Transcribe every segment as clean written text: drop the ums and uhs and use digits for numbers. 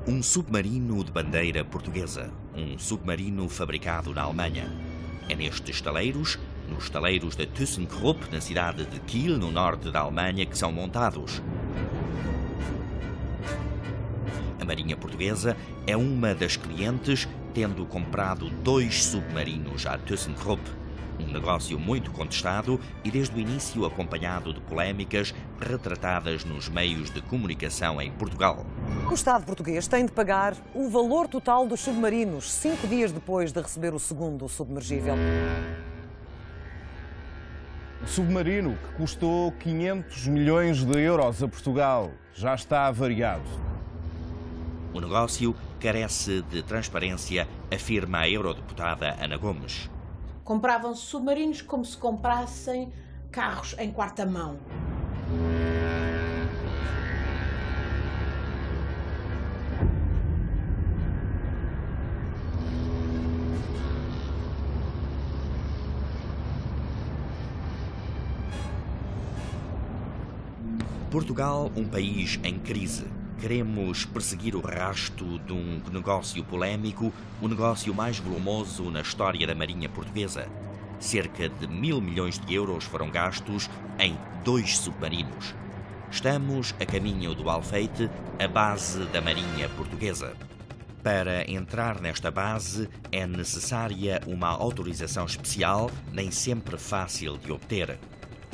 Um submarino de bandeira portuguesa, um submarino fabricado na Alemanha. É nestes estaleiros, nos estaleiros de ThyssenKrupp, na cidade de Kiel, no norte da Alemanha, que são montados. A Marinha Portuguesa é uma das clientes, tendo comprado 2 submarinos à ThyssenKrupp. Um negócio muito contestado e desde o início acompanhado de polémicas retratadas nos meios de comunicação em Portugal. O Estado português tem de pagar o valor total dos submarinos 5 dias depois de receber o segundo submergível. O submarino, que custou 500 milhões de euros a Portugal, já está avariado. O negócio carece de transparência, afirma a eurodeputada Ana Gomes. Compravam-se submarinos como se comprassem carros em quarta mão. Portugal, um país em crise. Queremos perseguir o rasto de um negócio polémico, o negócio mais volumoso na história da Marinha Portuguesa. Cerca de 1.000 milhões de euros foram gastos em 2 submarinos. Estamos a caminho do Alfeite, a base da Marinha Portuguesa. Para entrar nesta base é necessária uma autorização especial, nem sempre fácil de obter.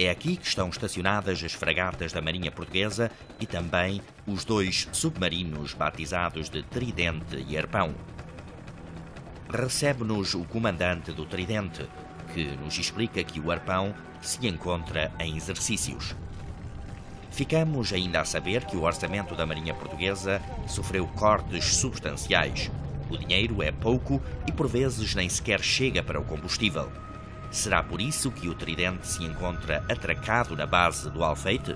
É aqui que estão estacionadas as fragatas da Marinha Portuguesa e também os 2 submarinos batizados de Tridente e Arpão. Recebe-nos o comandante do Tridente, que nos explica que o Arpão se encontra em exercícios. Ficamos ainda a saber que o orçamento da Marinha Portuguesa sofreu cortes substanciais. O dinheiro é pouco e por vezes nem sequer chega para o combustível. Será por isso que o Tridente se encontra atracado na base do Alfeite?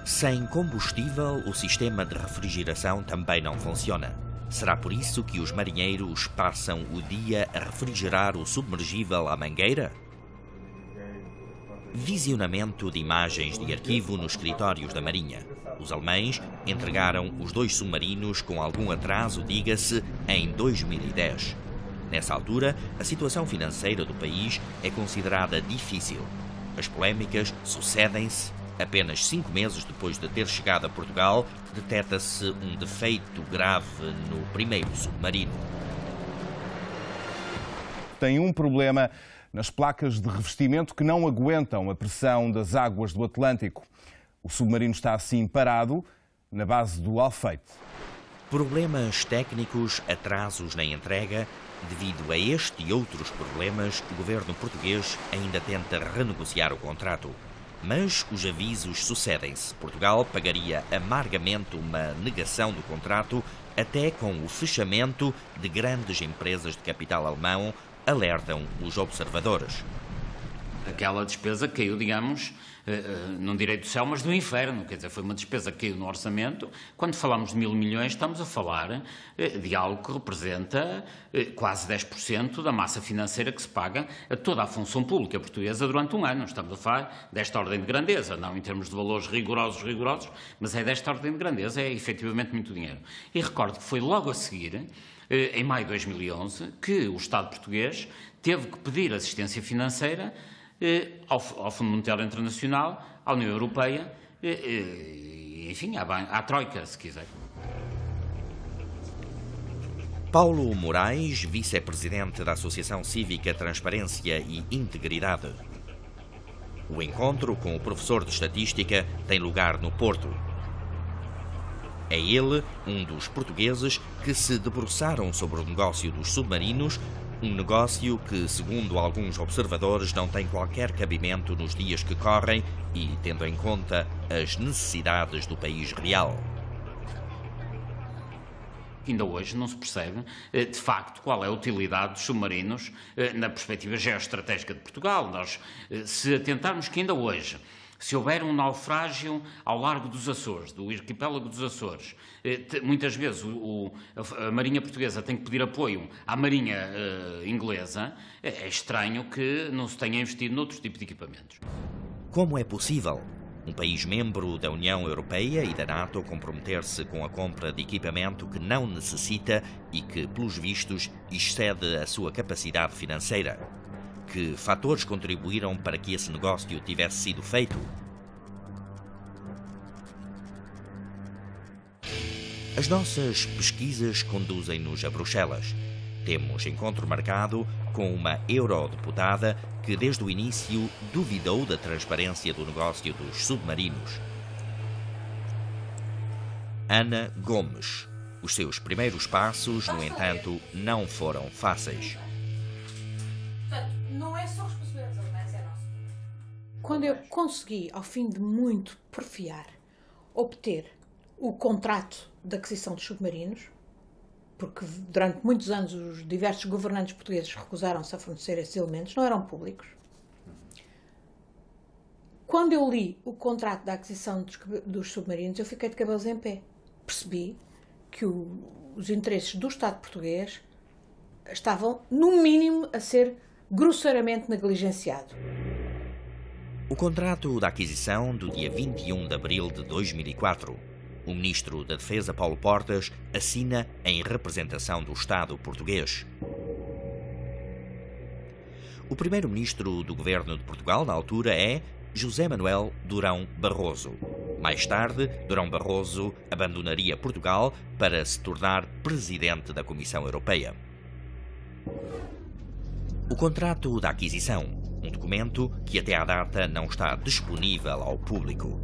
Sem combustível, o sistema de refrigeração também não funciona. Será por isso que os marinheiros passam o dia a refrigerar o submergível à mangueira? Visionamento de imagens de arquivo nos escritórios da Marinha. Os alemães entregaram os 2 submarinos com algum atraso, diga-se, em 2010. Nessa altura, a situação financeira do país é considerada difícil. As polémicas sucedem-se. Apenas 5 meses depois de ter chegado a Portugal, detecta-se um defeito grave no primeiro submarino. Tem um problema nas placas de revestimento que não aguentam a pressão das águas do Atlântico. O submarino está assim parado na base do Alfeite. Problemas técnicos, atrasos na entrega. Devido a este e outros problemas, o governo português ainda tenta renegociar o contrato. Mas os avisos sucedem-se. Portugal pagaria amargamente uma negação do contrato, até com o fechamento de grandes empresas de capital alemão, alertam os observadores. Aquela despesa caiu, digamos, não direi do céu, mas do inferno. Quer dizer, foi uma despesa que caiu no orçamento. Quando falamos de 1.000 milhões, estamos a falar de algo que representa quase 10% da massa financeira que se paga a toda a função pública portuguesa durante um ano. Estamos a falar desta ordem de grandeza, não em termos de valores rigorosos, mas é desta ordem de grandeza, é efetivamente muito dinheiro. E recordo que foi logo a seguir, em maio de 2011, que o Estado português teve que pedir assistência financeira ao Fundo Monetário Internacional, à União Europeia, enfim, à Troika, se quiser. Paulo Moraes, vice-presidente da Associação Cívica Transparência e Integridade. O encontro com o professor de Estatística tem lugar no Porto. É ele, um dos portugueses que se debruçaram sobre o negócio dos submarinos, um negócio que, segundo alguns observadores, não tem qualquer cabimento nos dias que correm e tendo em conta as necessidades do país real. Ainda hoje não se percebe, de facto, qual é a utilidade dos submarinos na perspectiva geoestratégica de Portugal. Nós, se atentarmos que ainda hoje, se houver um naufrágio ao largo dos Açores, do arquipélago dos Açores, muitas vezes a Marinha Portuguesa tem que pedir apoio à Marinha Inglesa, é estranho que não se tenha investido noutros tipos de equipamentos. Como é possível? Um país membro da União Europeia e da NATO comprometer-se com a compra de equipamento que não necessita e que, pelos vistos, excede a sua capacidade financeira. Que fatores contribuíram para que esse negócio tivesse sido feito? As nossas pesquisas conduzem-nos a Bruxelas. Temos encontro marcado com uma eurodeputada que desde o início duvidou da transparência do negócio dos submarinos. Ana Gomes. Os seus primeiros passos, no entanto, não foram fáceis. Portanto, não é só responsabilidade dos alemães, é nossa. Quando eu consegui, ao fim de muito porfiar, obter o contrato de aquisição dos submarinos, porque durante muitos anos os diversos governantes portugueses recusaram-se a fornecer esses elementos, não eram públicos. Quando eu li o contrato da aquisição dos submarinos, eu fiquei de cabelos em pé. Percebi que os interesses do Estado português estavam, no mínimo, a ser grosseiramente negligenciados. O contrato da aquisição do dia 21 de abril de 2004. O Ministro da Defesa, Paulo Portas, assina em representação do Estado português. O primeiro-ministro do governo de Portugal, na altura, é José Manuel Durão Barroso. Mais tarde, Durão Barroso abandonaria Portugal para se tornar presidente da Comissão Europeia. O contrato da aquisição, um documento que até à data não está disponível ao público.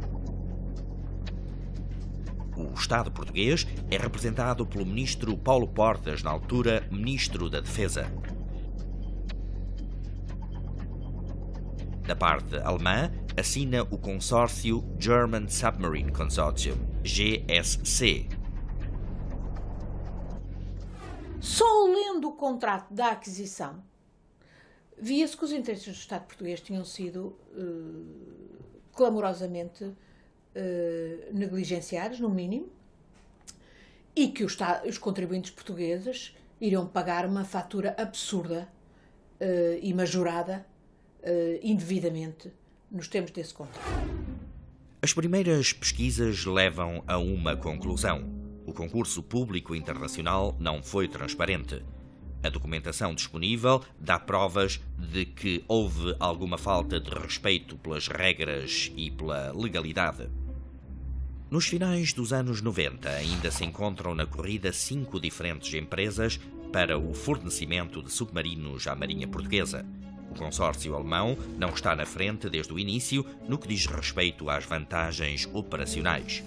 O Estado português é representado pelo ministro Paulo Portas, na altura ministro da Defesa. Da parte alemã, assina o consórcio German Submarine Consortium, GSC. Só lendo o contrato da aquisição, via-se que os interesses do Estado português tinham sido clamorosamente negligenciados, no mínimo, e que os contribuintes portugueses iriam pagar uma fatura absurda e majorada indevidamente nos termos desse contrato. As primeiras pesquisas levam a uma conclusão. O concurso público internacional não foi transparente. A documentação disponível dá provas de que houve alguma falta de respeito pelas regras e pela legalidade. Nos finais dos anos 90, ainda se encontram na corrida 5 diferentes empresas para o fornecimento de submarinos à Marinha Portuguesa. O consórcio alemão não está na frente desde o início no que diz respeito às vantagens operacionais.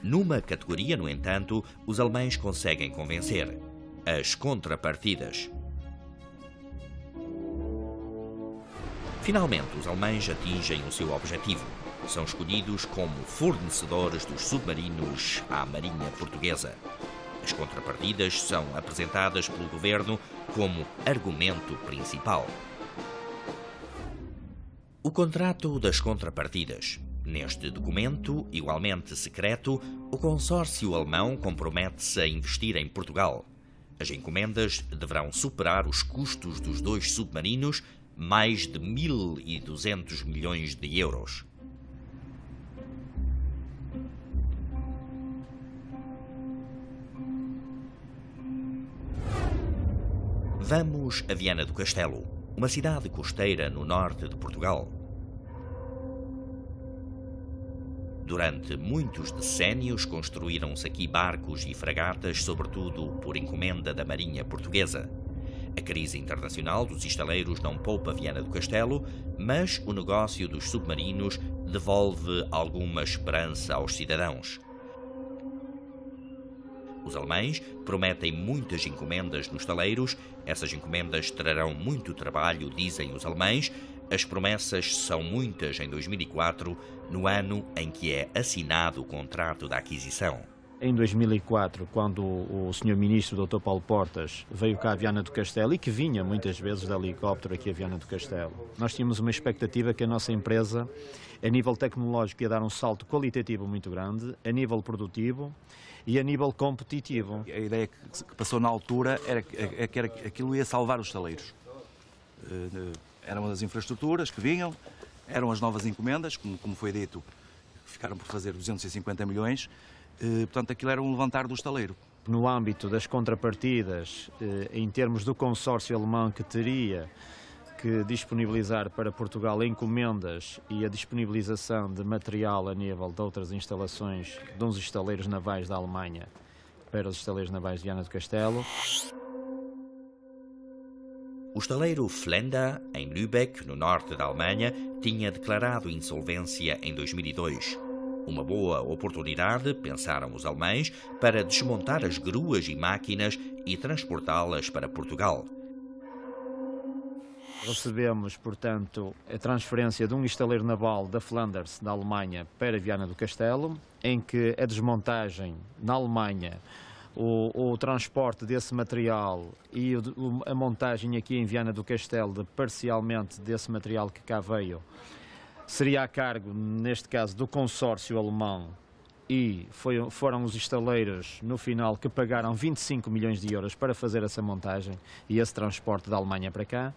Numa categoria, no entanto, os alemães conseguem convencer: as contrapartidas. Finalmente, os alemães atingem o seu objetivo. São escolhidos como fornecedores dos submarinos à Marinha Portuguesa. As contrapartidas são apresentadas pelo governo como argumento principal. O contrato das contrapartidas. Neste documento, igualmente secreto, o consórcio alemão compromete-se a investir em Portugal. As encomendas deverão superar os custos dos 2 submarinos, mais de 1.200 milhões de euros. Vamos a Viana do Castelo, uma cidade costeira no norte de Portugal. Durante muitos decénios construíram-se aqui barcos e fragatas, sobretudo por encomenda da Marinha Portuguesa. A crise internacional dos estaleiros não poupa Viana do Castelo, mas o negócio dos submarinos devolve alguma esperança aos cidadãos. Os alemães prometem muitas encomendas nos estaleiros. Essas encomendas trarão muito trabalho, dizem os alemães. As promessas são muitas em 2004, no ano em que é assinado o contrato da aquisição. Em 2004, quando o Sr. Ministro, Dr. Paulo Portas, veio cá a Viana do Castelo e que vinha muitas vezes de helicóptero aqui a Viana do Castelo, nós tínhamos uma expectativa que a nossa empresa, a nível tecnológico, ia dar um salto qualitativo muito grande, a nível produtivo e a nível competitivo. A ideia que passou na altura era que aquilo ia salvar os estaleiros. Eram as infraestruturas que vinham, eram as novas encomendas, como foi dito, ficaram por fazer 250 milhões, portanto aquilo era um levantar do estaleiro. No âmbito das contrapartidas, em termos do consórcio alemão que teria que disponibilizar para Portugal encomendas e a disponibilização de material a nível de outras instalações de uns estaleiros navais da Alemanha para os estaleiros navais de Viana do Castelo. O estaleiro Flender, em Lübeck, no norte da Alemanha, tinha declarado insolvência em 2002. Uma boa oportunidade, pensaram os alemães, para desmontar as gruas e máquinas e transportá-las para Portugal. Recebemos, portanto, a transferência de um estaleiro naval da Flanders, da Alemanha, para Viana do Castelo, em que a desmontagem na Alemanha, o transporte desse material e a montagem aqui em Viana do Castelo, parcialmente desse material que cá veio, seria a cargo, neste caso, do consórcio alemão, e foram os estaleiros, no final, que pagaram 25 milhões de euros para fazer essa montagem e esse transporte da Alemanha para cá.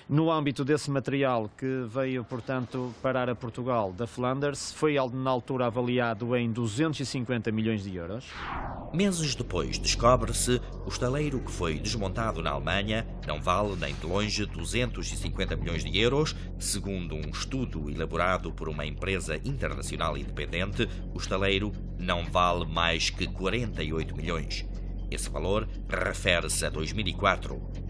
No âmbito desse material que veio, portanto, parar a Portugal da Flanders, foi na altura avaliado em 250 milhões de euros. Meses depois, descobre-se o estaleiro que foi desmontado na Alemanha não vale nem de longe 250 milhões de euros. Segundo um estudo elaborado por uma empresa internacional independente, o estaleiro não vale mais que 48 milhões. Esse valor refere-se a 2004.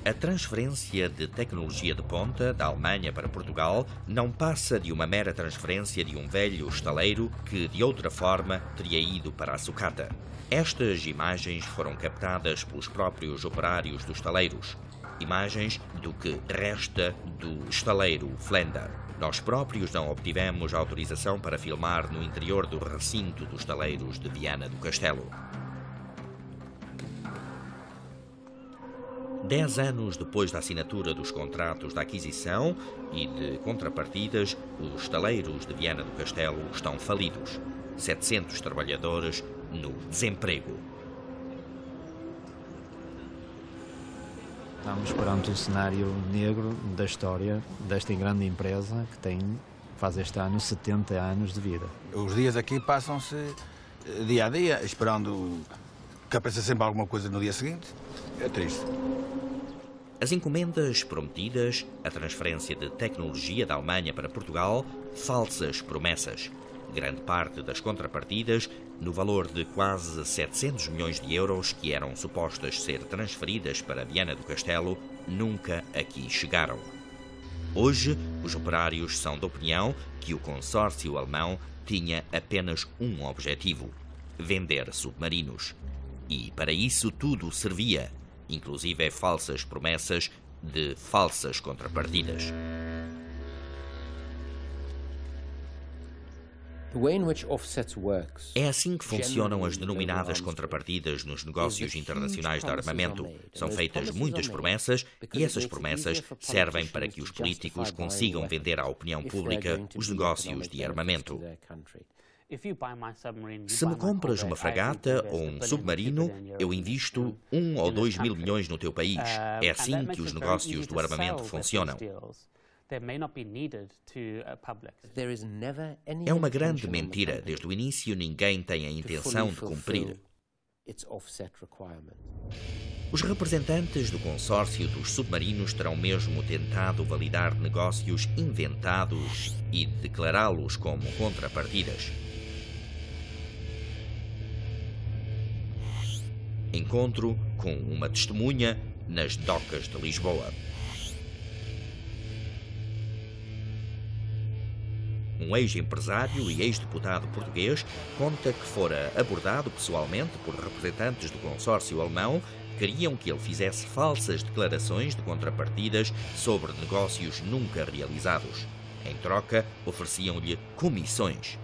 A transferência de tecnologia de ponta da Alemanha para Portugal não passa de uma mera transferência de um velho estaleiro que, de outra forma, teria ido para a sucata. Estas imagens foram captadas pelos próprios operários dos estaleiros. Imagens do que resta do estaleiro Flender. Nós próprios não obtivemos autorização para filmar no interior do recinto dos estaleiros de Viana do Castelo. 10 anos depois da assinatura dos contratos de aquisição e de contrapartidas, os estaleiros de Viana do Castelo estão falidos. 700 trabalhadores no desemprego. Estamos perante um cenário negro da história desta grande empresa que faz este ano 70 anos de vida. Os dias aqui passam-se dia a dia, esperando que apareça sempre alguma coisa no dia seguinte. É triste. As encomendas prometidas, a transferência de tecnologia da Alemanha para Portugal, falsas promessas. Grande parte das contrapartidas, no valor de quase 700 milhões de euros que eram supostas ser transferidas para Viana do Castelo, nunca aqui chegaram. Hoje, os operários são da opinião que o consórcio alemão tinha apenas um objetivo: vender submarinos. E para isso tudo servia, inclusive falsas promessas de falsas contrapartidas. É assim que funcionam as denominadas contrapartidas nos negócios internacionais de armamento. São feitas muitas promessas e essas promessas servem para que os políticos consigam vender à opinião pública os negócios de armamento. Se me compras uma fragata ou um submarino, eu invisto 1 ou 2 mil milhões no teu país. É assim que os negócios do armamento funcionam. É uma grande mentira. Desde o início, ninguém tem a intenção de cumprir. Os representantes do consórcio dos submarinos terão mesmo tentado validar negócios inventados e declará-los como contrapartidas. Encontro com uma testemunha nas docas de Lisboa. Um ex-empresário e ex-deputado português conta que fora abordado pessoalmente por representantes do consórcio alemão que queriam que ele fizesse falsas declarações de contrapartidas sobre negócios nunca realizados. Em troca, ofereciam-lhe comissões.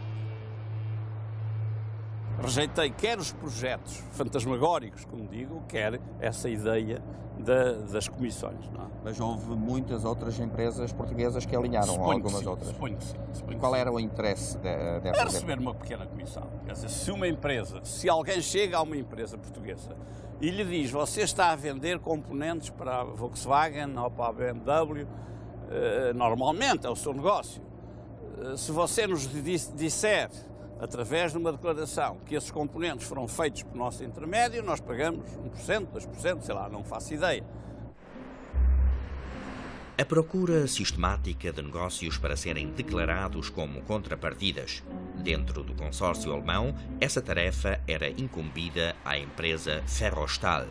Rejeitei quer os projetos fantasmagóricos, como digo, quer essa ideia das comissões. Não é? Mas houve muitas outras empresas portuguesas que alinharam, ou algumas outras? Suponho que sim. Qual era o interesse dessa? É receber uma pequena comissão. Quer dizer, se alguém chega a uma empresa portuguesa e lhe diz: você está a vender componentes para a Volkswagen ou para a BMW, normalmente é o seu negócio. Se você nos disser, através de uma declaração, que esses componentes foram feitos por nosso intermédio, nós pagamos 1%, 2%, sei lá, não faço ideia. A procura sistemática de negócios para serem declarados como contrapartidas. Dentro do consórcio alemão, essa tarefa era incumbida à empresa Ferrostal.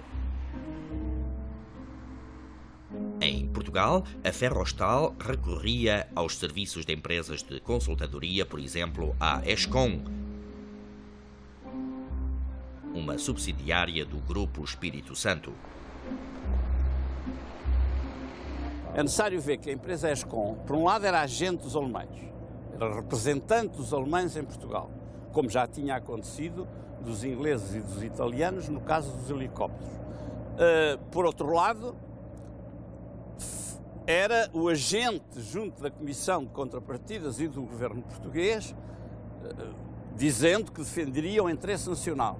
Em Portugal, a Ferrostal recorria aos serviços de empresas de consultadoria, por exemplo, à Escom, uma subsidiária do Grupo Espírito Santo. É necessário ver que a empresa Escom, por um lado, era agente dos alemães, era representante dos alemães em Portugal, como já tinha acontecido dos ingleses e dos italianos no caso dos helicópteros. Por outro lado, era o agente junto da Comissão de Contrapartidas e do governo português, dizendo que defenderia o interesse nacional.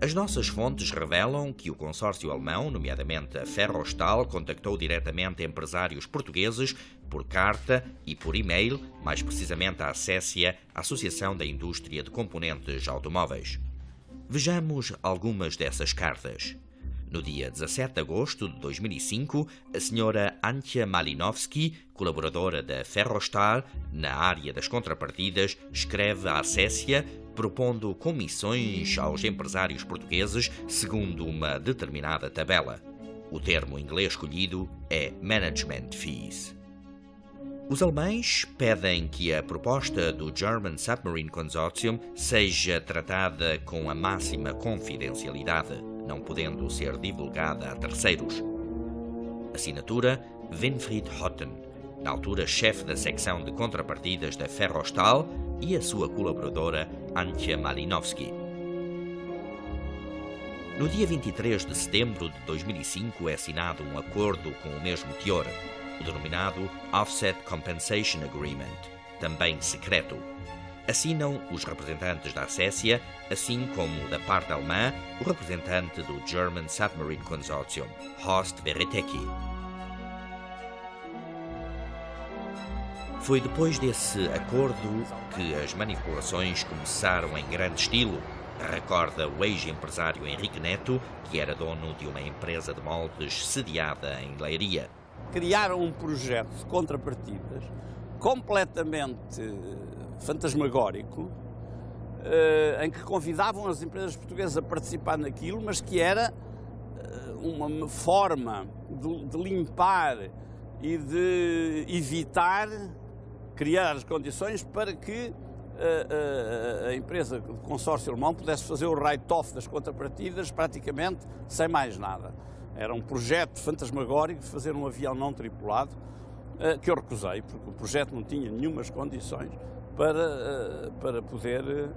As nossas fontes revelam que o consórcio alemão, nomeadamente a Ferrostal, contactou diretamente empresários portugueses por carta e por e-mail, mais precisamente a Acessia, Associação da Indústria de Componentes Automóveis. Vejamos algumas dessas cartas. No dia 17 de agosto de 2005, a senhora Antje Malinowski, colaboradora da Ferrostal na área das contrapartidas, escreve à Acessia propondo comissões aos empresários portugueses segundo uma determinada tabela. O termo inglês escolhido é Management Fees. Os alemães pedem que a proposta do German Submarine Consortium seja tratada com a máxima confidencialidade, não podendo ser divulgada a terceiros. Assinatura Winfried Hotten, na altura chefe da secção de contrapartidas da Ferrostal, e a sua colaboradora Antje Malinowski. No dia 23 de setembro de 2005 é assinado um acordo com o mesmo teor, o denominado Offset Compensation Agreement, também secreto. Assinam os representantes da Acessia, assim como da parte alemã, o representante do German Submarine Consortium, Horst Veretecki. Foi depois desse acordo que as manipulações começaram em grande estilo, recorda o ex-empresário Henrique Neto, que era dono de uma empresa de moldes sediada em Leiria. Criaram um projeto de contrapartidas completamente fantasmagórico, em que convidavam as empresas portuguesas a participar naquilo, mas que era uma forma de limpar e de evitar criar as condições para que a empresa de consórcio alemão pudesse fazer o write-off das contrapartidas praticamente sem mais nada. Era um projeto fantasmagórico de fazer um avião não tripulado, que eu recusei, porque o projeto não tinha nenhumas condições para poder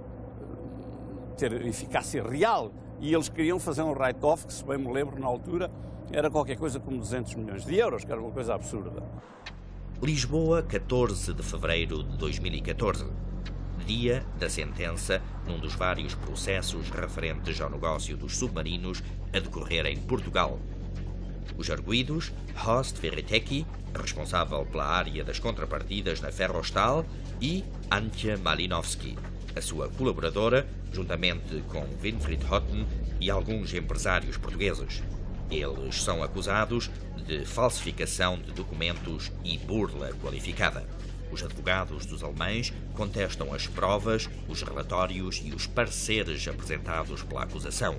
ter eficácia real. E eles queriam fazer um write-off que, se bem me lembro, na altura, era qualquer coisa como 200 milhões de euros, que era uma coisa absurda. Lisboa, 14 de fevereiro de 2014. Dia da sentença num dos vários processos referentes ao negócio dos submarinos a decorrer em Portugal. Os arguidos, Horst Veretecki, responsável pela área das contrapartidas na Ferrostal, e Antje Malinowski, a sua colaboradora, juntamente com Winfried Hotten e alguns empresários portugueses. Eles são acusados de falsificação de documentos e burla qualificada. Os advogados dos alemães contestam as provas, os relatórios e os pareceres apresentados pela acusação.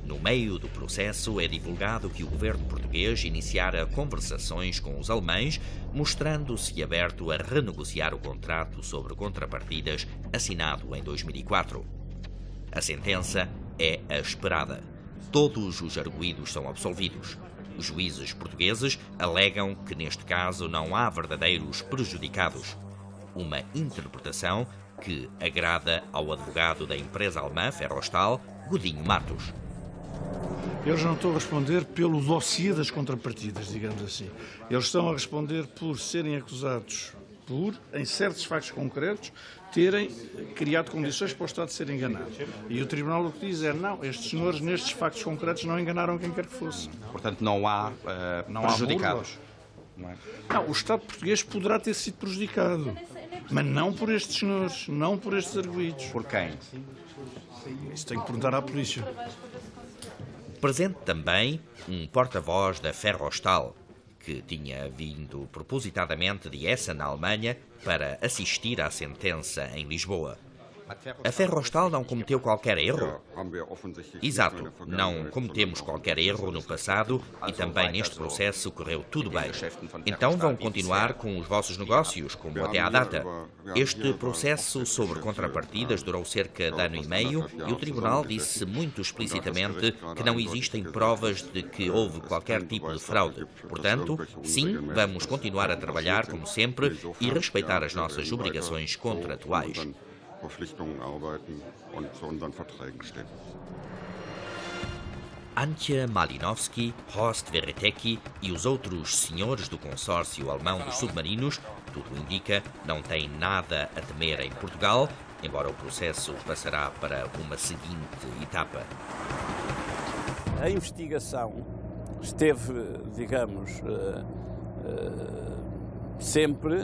No meio do processo é divulgado que o governo português iniciara conversações com os alemães, mostrando-se aberto a renegociar o contrato sobre contrapartidas assinado em 2004. A sentença é a esperada. Todos os arguidos são absolvidos. Os juízes portugueses alegam que, neste caso, não há verdadeiros prejudicados. Uma interpretação que agrada ao advogado da empresa alemã Ferrostal, Godinho Matos. Eles não estão a responder pelo dossiê das contrapartidas, digamos assim. Eles estão a responder por serem acusados por, em certos factos concretos, terem criado condições para o Estado ser enganado. E o Tribunal o que diz é, não, estes senhores, nestes factos concretos, não enganaram quem quer que fosse. Portanto, não há prejudicados. não é? Não, o Estado português poderá ter sido prejudicado, mas não por estes senhores, não por estes arguidos. Por quem? Isso tem que perguntar à polícia. Presente também um porta-voz da Ferrostal, que tinha vindo propositadamente de Essen, na Alemanha, para assistir à sentença em Lisboa. A Ferrostal não cometeu qualquer erro? Exato, não cometemos qualquer erro no passado e também neste processo correu tudo bem. Então vão continuar com os vossos negócios, como até à data. Este processo sobre contrapartidas durou cerca de ano e meio e o Tribunal disse muito explicitamente que não existem provas de que houve qualquer tipo de fraude. Portanto, sim, vamos continuar a trabalhar como sempre e respeitar as nossas obrigações contratuais. Antje Malinowski, Horst Veretecki e os outros senhores do consórcio alemão dos submarinos, tudo indica, não têm nada a temer em Portugal, embora o processo passará para uma seguinte etapa. A investigação esteve, digamos, sempre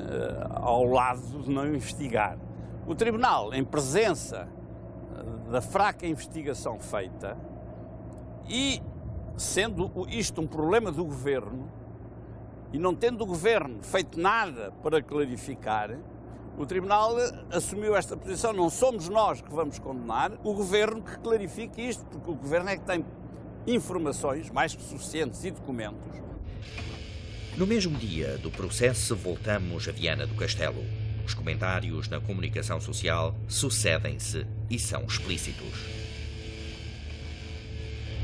ao lado de não investigar. O Tribunal, em presença da fraca investigação feita e sendo isto um problema do Governo e não tendo o Governo feito nada para clarificar, o Tribunal assumiu esta posição. Não somos nós que vamos condenar, o Governo que clarifique isto, porque o Governo é que tem informações mais que suficientes e documentos. No mesmo dia do processo, voltamos a Viana do Castelo. Os comentários na comunicação social sucedem-se e são explícitos.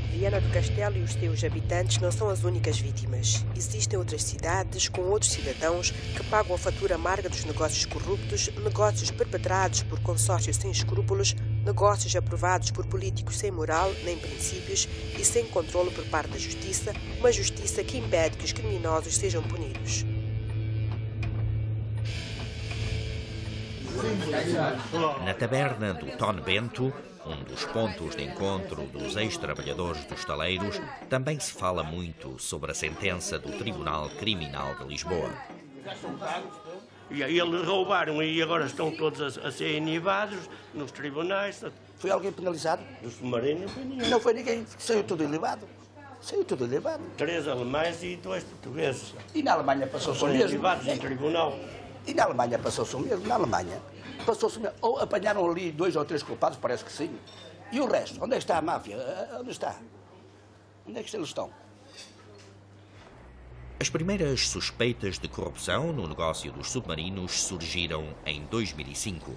Viana do Castelo e os seus habitantes não são as únicas vítimas. Existem outras cidades com outros cidadãos que pagam a fatura amarga dos negócios corruptos, negócios perpetrados por consórcios sem escrúpulos, negócios aprovados por políticos sem moral nem princípios e sem controle por parte da justiça, uma justiça que impede que os criminosos sejam punidos. Na taberna do Tone Bento, um dos pontos de encontro dos ex-trabalhadores dos taleiros, também se fala muito sobre a sentença do Tribunal Criminal de Lisboa. E eles roubaram e agora estão todos a ser inibados nos tribunais. Foi alguém penalizado? No submarino foi ninguém. Não foi ninguém, saiu tudo ilibado. Saiu tudo ilibado. 3 alemães e 2 portugueses. E na Alemanha passou-se o mesmo. Inibados em tribunal. E na Alemanha passou-se o mesmo. Na Alemanha passou-se o mesmo. Ou apanharam ali 2 ou 3 culpados, parece que sim. E o resto? Onde é que está a máfia? Onde está? Onde é que eles estão? As primeiras suspeitas de corrupção no negócio dos submarinos surgiram em 2005.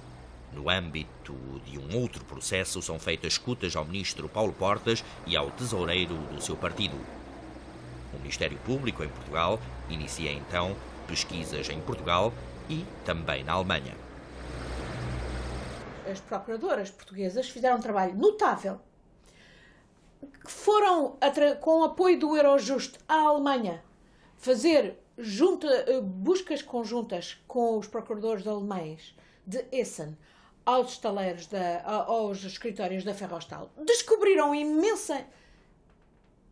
No âmbito de um outro processo, são feitas escutas ao ministro Paulo Portas e ao tesoureiro do seu partido. O Ministério Público em Portugal inicia então pesquisas em Portugal e também na Alemanha. As procuradoras portuguesas fizeram um trabalho notável, que foram, com o apoio do Eurojust à Alemanha, fazer buscas conjuntas com os procuradores alemães de Essen aos estaleiros, aos escritórios da Ferrostal. Descobriram imensa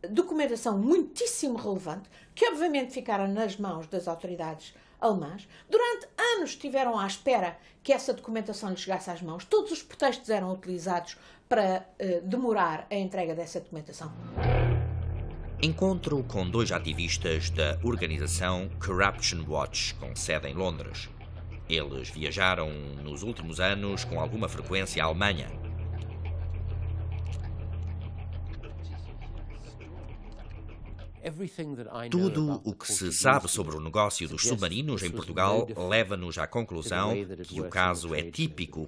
documentação muitíssimo relevante, que obviamente ficaram nas mãos das autoridades alemãs. Durante anos estiveram à espera que essa documentação lhes chegasse às mãos. Todos os pretextos eram utilizados para demorar a entrega dessa documentação. Encontro com 2 ativistas da organização Corruption Watch, com sede em Londres. Eles viajaram nos últimos anos com alguma frequência à Alemanha. Tudo o que se sabe sobre o negócio dos submarinos em Portugal leva-nos à conclusão que o caso é típico.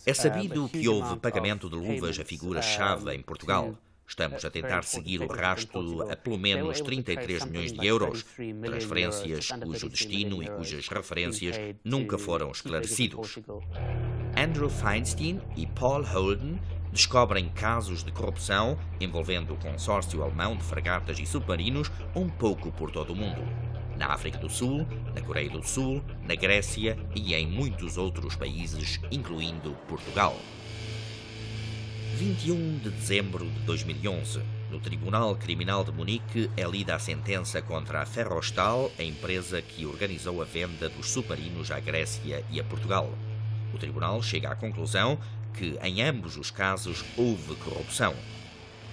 É sabido que houve pagamento de luvas a figuras-chave em Portugal. Estamos a tentar seguir o rastro a pelo menos 33 milhões de euros, transferências cujo destino e cujas referências nunca foram esclarecidos. Andrew Feinstein e Paul Holden descobrem casos de corrupção envolvendo o consórcio alemão de fragatas e submarinos um pouco por todo o mundo. Na África do Sul, na Coreia do Sul, na Grécia e em muitos outros países, incluindo Portugal. 21 de dezembro de 2011. No Tribunal Criminal de Munique é lida a sentença contra a Ferrostal, a empresa que organizou a venda dos submarinos à Grécia e a Portugal. O tribunal chega à conclusão que, em ambos os casos, houve corrupção.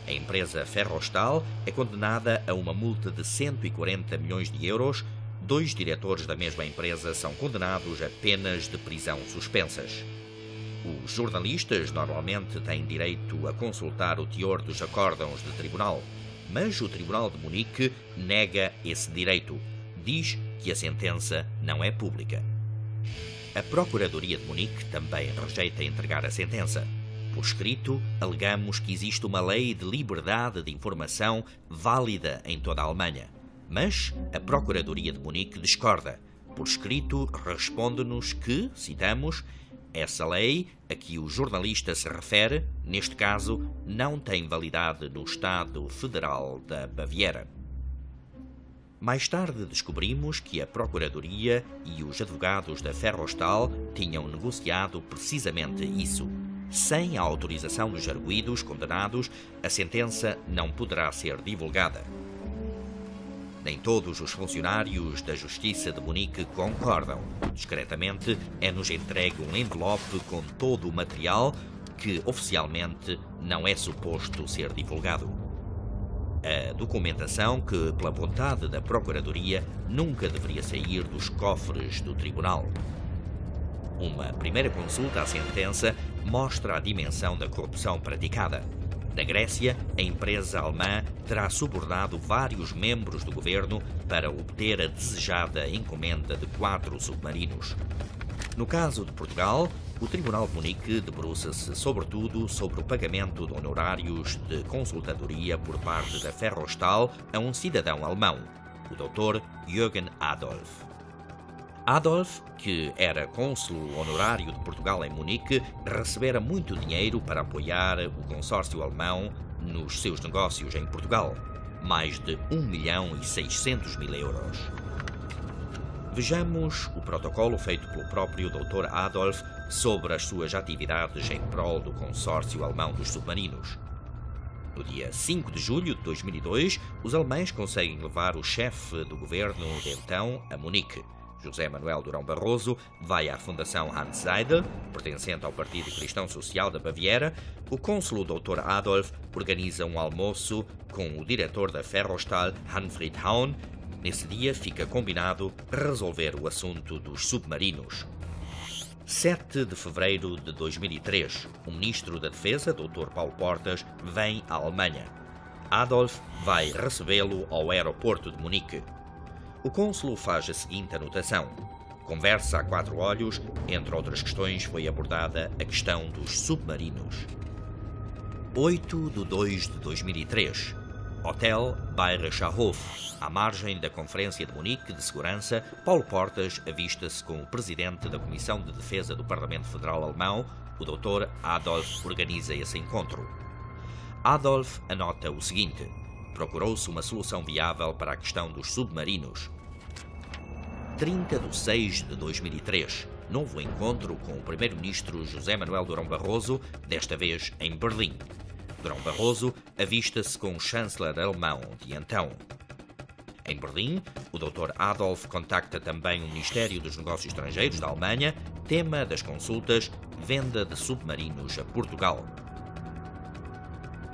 A empresa Ferrostal é condenada a uma multa de 140 milhões de euros. 2 diretores da mesma empresa são condenados a penas de prisão suspensas. Os jornalistas normalmente têm direito a consultar o teor dos acórdãos de tribunal, mas o Tribunal de Munique nega esse direito. Diz que a sentença não é pública. A Procuradoria de Munique também rejeita entregar a sentença. Por escrito, alegamos que existe uma lei de liberdade de informação válida em toda a Alemanha. Mas a Procuradoria de Munique discorda. Por escrito, responde-nos que, citamos, essa lei a que o jornalista se refere, neste caso, não tem validade no Estado Federal da Baviera. Mais tarde descobrimos que a Procuradoria e os advogados da Ferrostal tinham negociado precisamente isso. Sem a autorização dos arguidos condenados, a sentença não poderá ser divulgada. Nem todos os funcionários da Justiça de Munique concordam. Discretamente, é-nos entregue um envelope com todo o material que, oficialmente, não é suposto ser divulgado. A documentação que, pela vontade da Procuradoria, nunca deveria sair dos cofres do Tribunal. Uma primeira consulta à sentença mostra a dimensão da corrupção praticada. Na Grécia, a empresa alemã terá subornado vários membros do governo para obter a desejada encomenda de 4 submarinos. No caso de Portugal, o Tribunal de Munique debruça-se sobretudo sobre o pagamento de honorários de consultadoria por parte da Ferrostal a um cidadão alemão, o Dr. Jürgen Adolf. Adolf, que era cônsul honorário de Portugal em Munique, recebera muito dinheiro para apoiar o consórcio alemão nos seus negócios em Portugal, mais de 1.600.000 euros. Vejamos o protocolo feito pelo próprio Dr. Adolf sobre as suas atividades em prol do consórcio alemão dos submarinos. No dia 5 de julho de 2002, os alemães conseguem levar o chefe do governo de então a Munique. José Manuel Durão Barroso vai à Fundação Hans Seidel, pertencente ao Partido Cristão Social da Baviera. O cônsul Dr. Adolf organiza um almoço com o diretor da Ferrostal, Hanfried Haun. Nesse dia fica combinado resolver o assunto dos submarinos. 7 de fevereiro de 2003, o ministro da Defesa, Dr. Paulo Portas, vem à Alemanha. Adolf vai recebê-lo ao aeroporto de Munique. O cônsul faz a seguinte anotação. Conversa a 4 olhos, entre outras questões foi abordada a questão dos submarinos. 8 de 2 de 2003. Hotel Bayerischer-Hof. À margem da Conferência de Munique de Segurança, Paulo Portas avista-se com o presidente da Comissão de Defesa do Parlamento Federal Alemão, o Dr. Adolf organiza esse encontro. Adolf anota o seguinte. Procurou-se uma solução viável para a questão dos submarinos. 30 de 6 de 2003, novo encontro com o primeiro-ministro José Manuel Durão Barroso, desta vez em Berlim. Durão Barroso avista-se com o chanceler alemão de então. Em Berlim, o Dr. Adolf contacta também o Ministério dos Negócios Estrangeiros da Alemanha, tema das consultas, venda de submarinos a Portugal.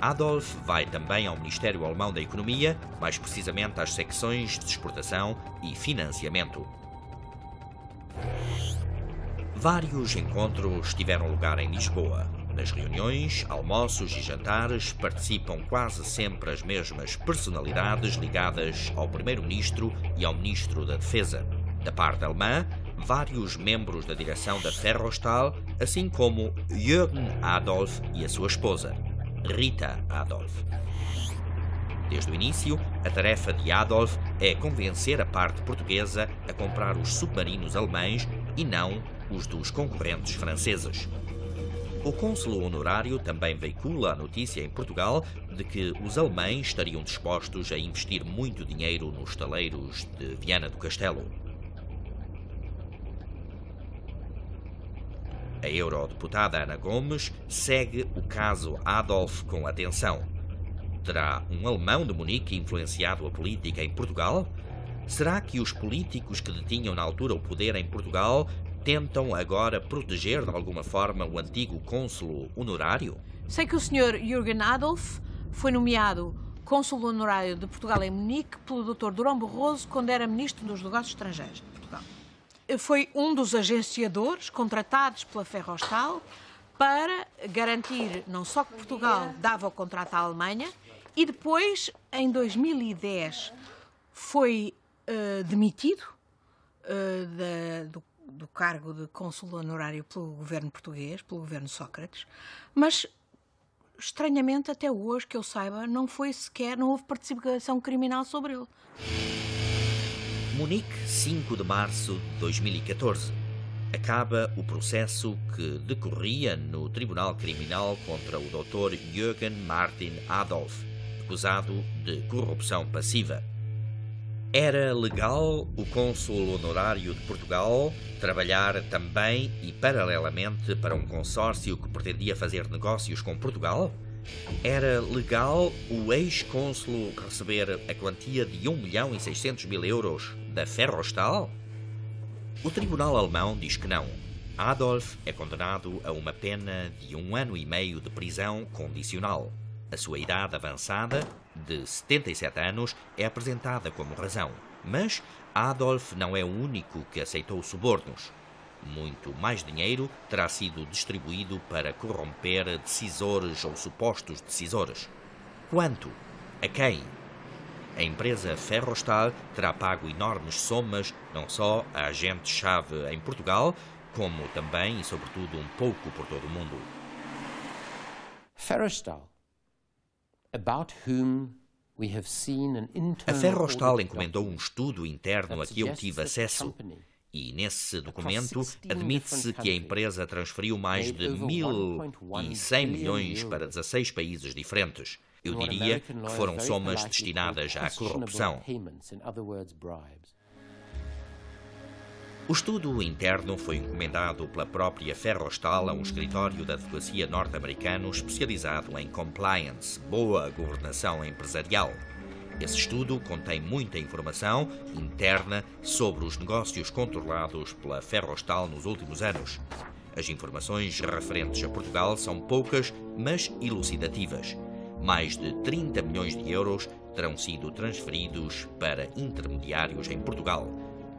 Adolf vai também ao Ministério Alemão da Economia, mais precisamente às secções de exportação e financiamento. Vários encontros tiveram lugar em Lisboa. Nas reuniões, almoços e jantares participam quase sempre as mesmas personalidades ligadas ao Primeiro-Ministro e ao Ministro da Defesa. Da parte alemã, vários membros da direção da Ferrostal, assim como Jürgen Adolf e a sua esposa, Rita Adolf. Desde o início, a tarefa de Adolf é convencer a parte portuguesa a comprar os submarinos alemães e não os dos concorrentes franceses. O cônsul honorário também veicula a notícia em Portugal de que os alemães estariam dispostos a investir muito dinheiro nos estaleiros de Viana do Castelo. A eurodeputada Ana Gomes segue o caso Adolf com atenção. Terá um alemão de Munique influenciado a política em Portugal? Será que os políticos que detinham na altura o poder em Portugal tentam agora proteger de alguma forma o antigo cônsul honorário? Sei que o Sr. Jürgen Adolf foi nomeado cônsul honorário de Portugal em Munique pelo Dr. Durão Barroso quando era Ministro dos Negócios Estrangeiros de Portugal. Foi um dos agenciadores contratados pela Ferrostal para garantir não só que Portugal dava o contrato à Alemanha e depois, em 2010, foi demitido do cargo de cônsul honorário pelo governo português, pelo governo Sócrates, mas estranhamente até hoje, que eu saiba, não houve participação criminal sobre ele. Munique, 5 de março de 2014. Acaba o processo que decorria no Tribunal Criminal contra o Dr. Jürgen Martin Adolf, acusado de corrupção passiva. Era legal o cônsul honorário de Portugal trabalhar também e paralelamente para um consórcio que pretendia fazer negócios com Portugal? Era legal o ex-cônsul receber a quantia de 1.600.000 euros da Ferrostal? O tribunal alemão diz que não. Adolf é condenado a uma pena de 1 ano e meio de prisão condicional. A sua idade avançada, de 77 anos, é apresentada como razão. Mas Adolf não é o único que aceitou subornos. Muito mais dinheiro terá sido distribuído para corromper decisores ou supostos decisores. Quanto? A quem? A empresa Ferrostal terá pago enormes somas, não só a agentes-chave em Portugal, como também e sobretudo um pouco por todo o mundo. Ferrostal. A Ferrostal encomendou um estudo interno a que eu tive acesso e, nesse documento, admite-se que a empresa transferiu mais de 1.100 milhões para 16 países diferentes. Eu diria que foram somas destinadas à corrupção. O estudo interno foi encomendado pela própria Ferrostal a um escritório da advocacia norte-americano especializado em compliance, boa governação empresarial. Esse estudo contém muita informação interna sobre os negócios controlados pela Ferrostal nos últimos anos. As informações referentes a Portugal são poucas, mas elucidativas. Mais de 30 milhões de euros terão sido transferidos para intermediários em Portugal,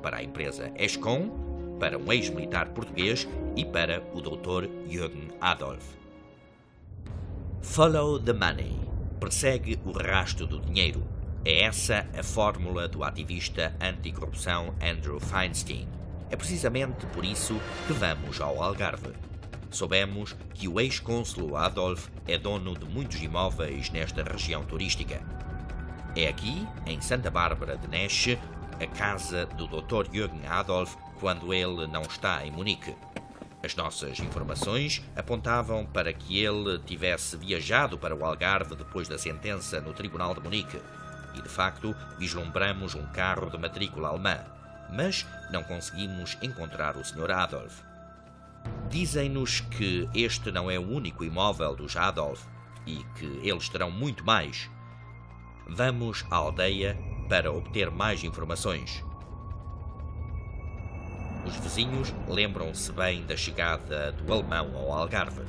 para a empresa Escom, para um ex-militar português e para o Dr. Jürgen Adolf. Follow the money. Persegue o rastro do dinheiro. É essa a fórmula do ativista anticorrupção Andrew Feinstein. É precisamente por isso que vamos ao Algarve. Soubemos que o ex-cônsul Adolf é dono de muitos imóveis nesta região turística. É aqui, em Santa Bárbara de Neche, a casa do Dr. Jürgen Adolf quando ele não está em Munique. As nossas informações apontavam para que ele tivesse viajado para o Algarve depois da sentença no Tribunal de Munique. E, de facto, vislumbramos um carro de matrícula alemã. Mas não conseguimos encontrar o Sr. Adolf. Dizem-nos que este não é o único imóvel dos Adolf e que eles terão muito mais. Vamos à aldeia para obter mais informações. Os vizinhos lembram-se bem da chegada do alemão ao Algarve.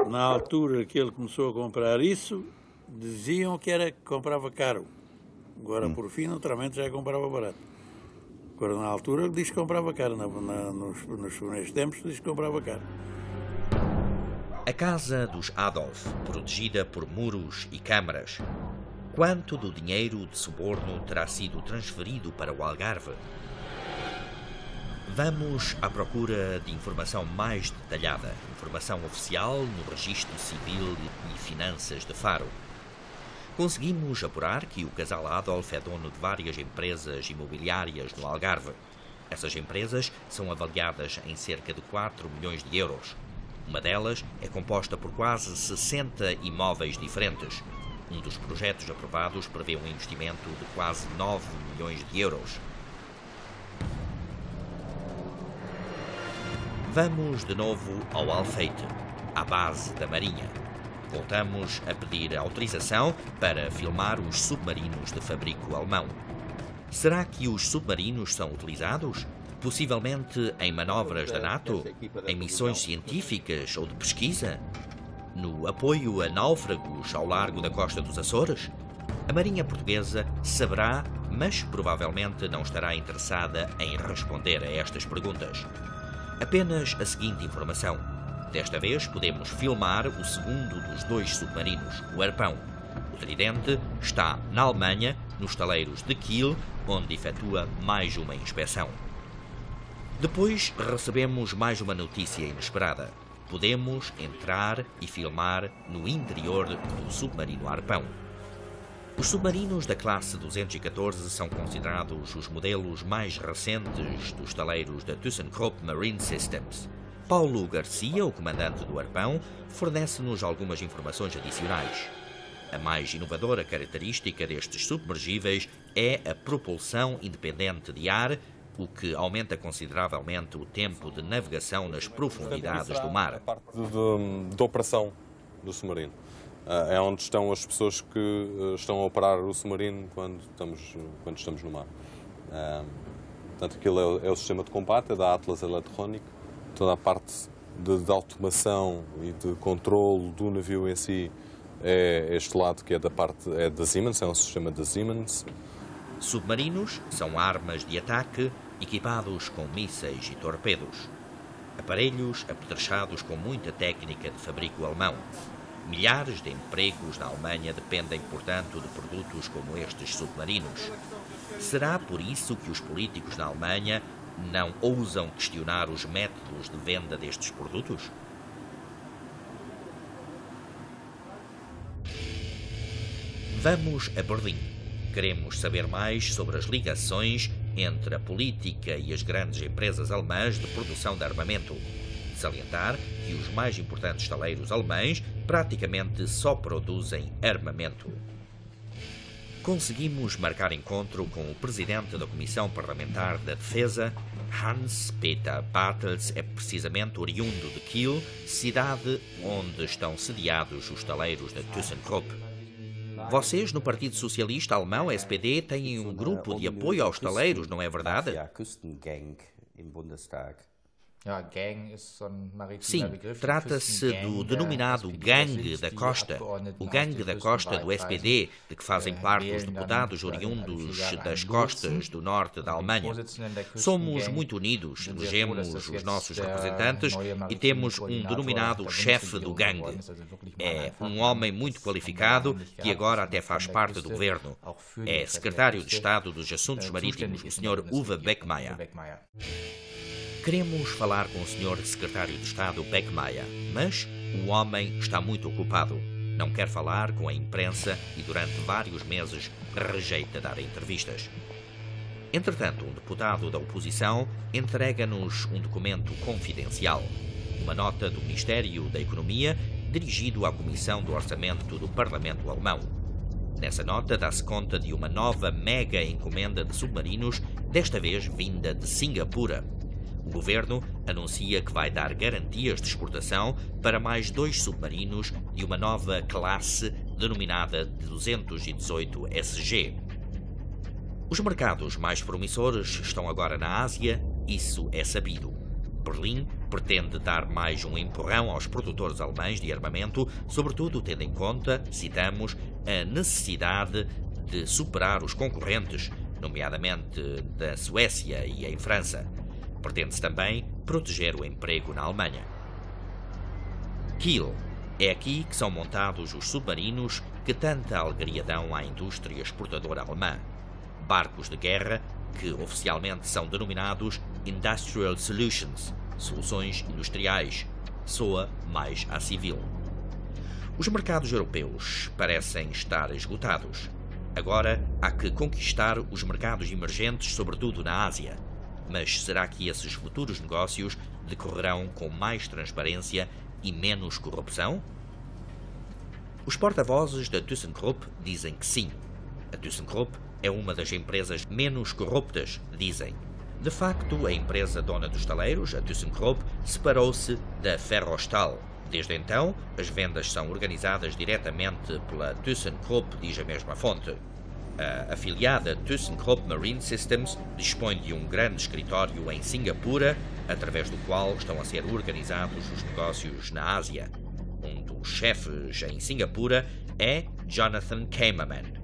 Na altura que ele começou a comprar isso, diziam que comprava caro. Agora, por fim, naturalmente, já comprava barato. Agora, na altura, diz que comprava caro. Nos primeiros tempos, diz que comprava caro. A casa dos Adolf, protegida por muros e câmaras. Quanto do dinheiro de suborno terá sido transferido para o Algarve? Vamos à procura de informação mais detalhada, informação oficial no Registro Civil e Finanças de Faro. Conseguimos apurar que o casal Adolf é dono de várias empresas imobiliárias no Algarve. Essas empresas são avaliadas em cerca de 4 milhões de euros. Uma delas é composta por quase 60 imóveis diferentes. Um dos projetos aprovados prevê um investimento de quase 9 milhões de euros. Vamos de novo ao Alfeite, à base da Marinha. Voltamos a pedir autorização para filmar os submarinos de fabrico alemão. Será que os submarinos são utilizados? Possivelmente em manobras da NATO? Em missões científicas ou de pesquisa? No apoio a náufragos ao largo da costa dos Açores? A Marinha Portuguesa saberá, mas provavelmente não estará interessada em responder a estas perguntas. Apenas a seguinte informação. Desta vez podemos filmar o segundo dos 2 submarinos, o Arpão. O Tridente está na Alemanha, nos estaleiros de Kiel, onde efetua mais uma inspeção. Depois recebemos mais uma notícia inesperada. Podemos entrar e filmar no interior do submarino Arpão. Os submarinos da classe 214 são considerados os modelos mais recentes dos estaleiros da ThyssenKrupp Marine Systems. Paulo Garcia, o comandante do Arpão, fornece-nos algumas informações adicionais. A mais inovadora característica destes submergíveis é a propulsão independente de ar, o que aumenta consideravelmente o tempo de navegação nas profundidades do mar. A parte da operação do submarino. É onde estão as pessoas que estão a operar o submarino quando estamos no mar. Portanto, aquilo é o sistema de combate, é da Atlas Electronic. Toda a parte de automação e de controle do navio em si é este lado que é da Siemens, é um sistema da Siemens. Submarinos são armas de ataque equipados com mísseis e torpedos. Aparelhos apetrechados com muita técnica de fabrico alemão. Milhares de empregos na Alemanha dependem, portanto, de produtos como estes submarinos. Será por isso que os políticos na Alemanha não ousam questionar os métodos de venda destes produtos? Vamos a Berlim. Queremos saber mais sobre as ligações entre a política e as grandes empresas alemãs de produção de armamento. Salientar que os mais importantes estaleiros alemães praticamente só produzem armamento. Conseguimos marcar encontro com o presidente da Comissão Parlamentar da Defesa. Hans-Peter Bartels é precisamente oriundo de Kiel, cidade onde estão sediados os estaleiros da ThyssenKrupp. Vocês, no Partido Socialista Alemão, SPD, têm um grupo de apoio aos estaleiros, não é verdade? Sim, trata-se do denominado Gangue da Costa, o Gangue da Costa do SPD, de que fazem parte os deputados oriundos das costas do norte da Alemanha. Somos muito unidos, elegemos os nossos representantes e temos um denominado chefe do Gangue. É um homem muito qualificado que agora até faz parte do governo. É secretário de Estado dos Assuntos Marítimos, o Sr. Uwe Beckmeyer. Queremos falar com o Sr. Secretário de Estado Beckmeyer, mas o homem está muito ocupado. Não quer falar com a imprensa e durante vários meses rejeita dar entrevistas. Entretanto, um deputado da oposição entrega-nos um documento confidencial, uma nota do Ministério da Economia dirigido à Comissão do Orçamento do Parlamento Alemão. Nessa nota dá-se conta de uma nova mega encomenda de submarinos, desta vez vinda de Singapura. O governo anuncia que vai dar garantias de exportação para mais 2 submarinos de uma nova classe denominada 218 SG. Os mercados mais promissores estão agora na Ásia, isso é sabido. Berlim pretende dar mais um empurrão aos produtores alemães de armamento, sobretudo tendo em conta, citamos, a necessidade de superar os concorrentes, nomeadamente da Suécia e em França. Pretende-se também proteger o emprego na Alemanha. Kiel. É aqui que são montados os submarinos que tanta alegria dão à indústria exportadora alemã. Barcos de guerra que oficialmente são denominados Industrial Solutions, soluções industriais, soa mais à civil. Os mercados europeus parecem estar esgotados. Agora há que conquistar os mercados emergentes, sobretudo na Ásia. Mas será que esses futuros negócios decorrerão com mais transparência e menos corrupção? Os porta-vozes da ThyssenKrupp dizem que sim. A ThyssenKrupp é uma das empresas menos corruptas, dizem. De facto, a empresa dona dos taleiros, a ThyssenKrupp, separou-se da Ferrostal. Desde então, as vendas são organizadas diretamente pela ThyssenKrupp, diz a mesma fonte. A afiliada ThyssenKrupp Marine Systems dispõe de um grande escritório em Singapura, através do qual estão a ser organizados os negócios na Ásia. Um dos chefes em Singapura é Jonathan Kamerman.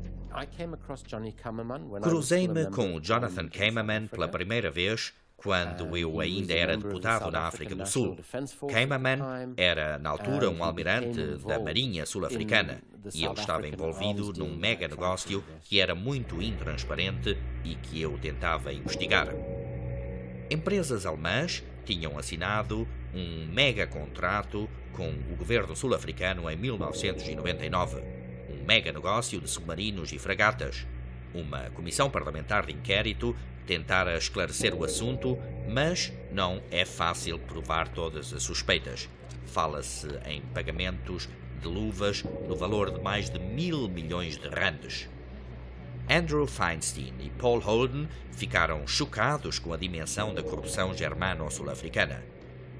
Cruzei-me com o Jonathan Kamerman pela primeira vez quando eu ainda era deputado na África do Sul. Kamerman era, na altura, um almirante da Marinha Sul-Africana e ele estava envolvido num mega negócio que era muito intransparente e que eu tentava investigar. Empresas alemãs tinham assinado um mega contrato com o governo sul-africano em 1999. Um mega negócio de submarinos e fragatas. Uma comissão parlamentar de inquérito tentara esclarecer o assunto, mas não é fácil provar todas as suspeitas. Fala-se em pagamentos de luvas no valor de mais de 1.000 milhões de randes. Andrew Feinstein e Paul Holden ficaram chocados com a dimensão da corrupção germano-sul-africana.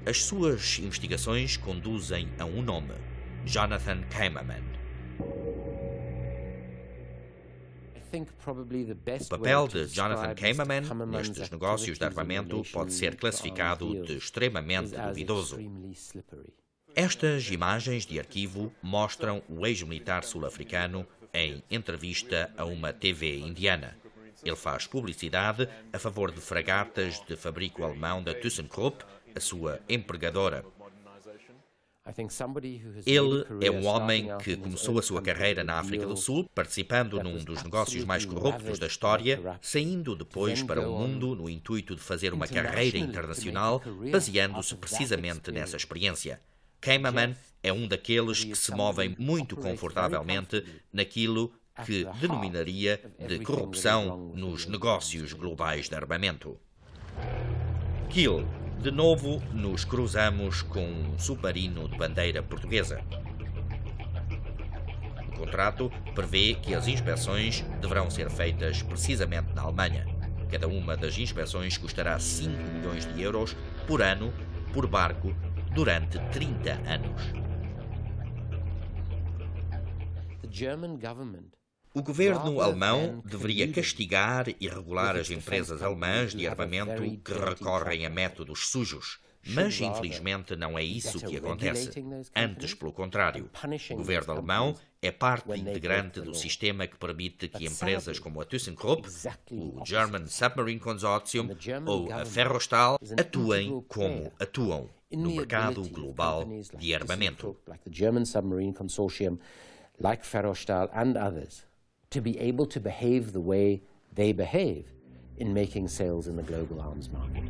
As suas investigações conduzem a um nome: Jonathan Kamerman. O papel de Jonathan Kamerman nestes negócios de armamento pode ser classificado de extremamente duvidoso. Estas imagens de arquivo mostram o ex-militar sul-africano em entrevista a uma TV indiana. Ele faz publicidade a favor de fragatas de fabrico alemão da ThyssenKrupp, a sua empregadora. Ele é um homem que começou a sua carreira na África do Sul, participando num dos negócios mais corruptos da história, saindo depois para o mundo no intuito de fazer uma carreira internacional, baseando-se precisamente nessa experiência. Kamerman é um daqueles que se movem muito confortavelmente naquilo que denominaria de corrupção nos negócios globais de armamento. Kiel. De novo, nos cruzamos com um submarino de bandeira portuguesa. O contrato prevê que as inspeções deverão ser feitas precisamente na Alemanha. Cada uma das inspeções custará 5 milhões de euros por ano, por barco, durante 30 anos. O governo alemão deveria castigar e regular as empresas alemãs de armamento que recorrem a métodos sujos. Mas, infelizmente, não é isso que acontece. Antes, pelo contrário, o governo alemão é parte integrante do sistema que permite que empresas como a ThyssenKrupp, o German Submarine Consortium ou a Ferrostal atuem como atuam no mercado global de armamento. To be able to behave the way they behave in making sales in the global arms market.